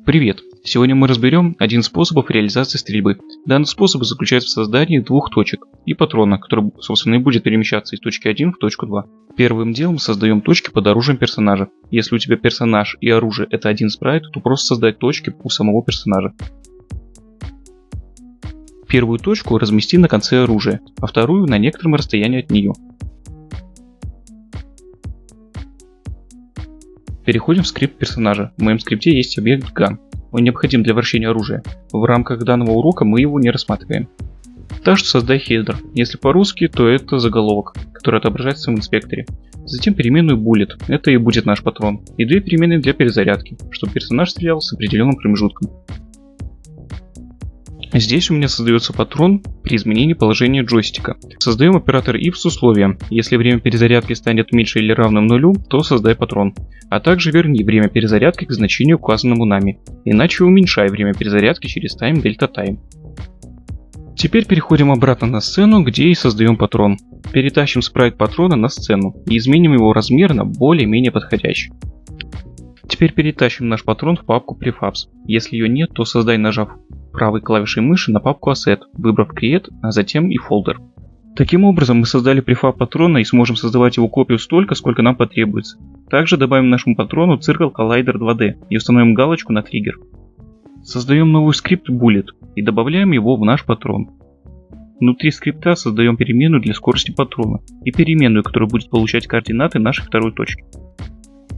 Привет! Сегодня мы разберем один из способов реализации стрельбы. Данный способ заключается в создании двух точек и патрона, который, собственно, и будет перемещаться из точки 1 в точку 2. Первым делом создаем точки под оружием персонажа. Если у тебя персонаж и оружие это один спрайт, то просто создать точки у самого персонажа. Первую точку размести на конце оружия, а вторую на некотором расстоянии от нее. Переходим в скрипт персонажа. В моем скрипте есть объект Gun. Он необходим для вращения оружия. В рамках данного урока мы его не рассматриваем. Так что создай хедер. Если по-русски, то это заголовок, который отображается в инспекторе. Затем переменную bullet. Это и будет наш патрон. И две переменные для перезарядки, чтобы персонаж стрелял с определенным промежутком. Здесь у меня создается патрон при изменении положения джойстика. Создаем оператор if с условием: если время перезарядки станет меньше или равным нулю, то создай патрон. А также верни время перезарядки к значению, указанному нами. Иначе уменьшай время перезарядки через time delta time. Теперь переходим обратно на сцену, где и создаем патрон. Перетащим спрайт патрона на сцену и изменим его размер на более-менее подходящий. Теперь перетащим наш патрон в папку prefabs. Если ее нет, то создай, нажав правой клавишей мыши на папку Asset, выбрав Create, а затем и Folder. Таким образом мы создали префаб патрона и сможем создавать его копию столько, сколько нам потребуется. Также добавим нашему патрону Circle Collider 2D и установим галочку на триггер. Создаем новый скрипт Bullet и добавляем его в наш патрон. Внутри скрипта создаем переменную для скорости патрона и переменную, которая будет получать координаты нашей второй точки.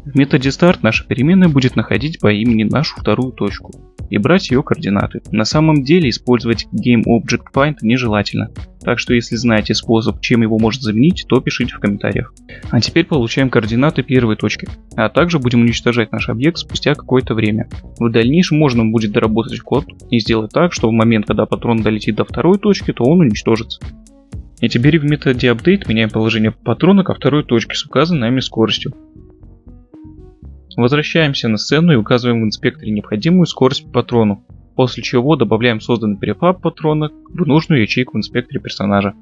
В методе start наша переменная будет находить по имени нашу вторую точку и брать ее координаты. На самом деле использовать GameObjectFind нежелательно, так что если знаете способ, чем его можно заменить, то пишите в комментариях. А теперь получаем координаты первой точки, а также будем уничтожать наш объект спустя какое-то время. В дальнейшем можно будет доработать код и сделать так, что в момент, когда патрон долетит до второй точки, то он уничтожится. И теперь в методе update меняем положение патрона ко второй точке с указанной нами скоростью. Возвращаемся на сцену и указываем в инспекторе необходимую скорость по патрону, после чего добавляем созданный префаб патрона в нужную ячейку в инспекторе персонажа.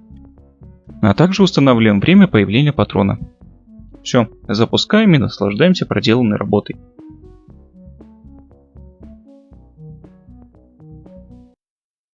А также устанавливаем время появления патрона. Все, запускаем и наслаждаемся проделанной работой.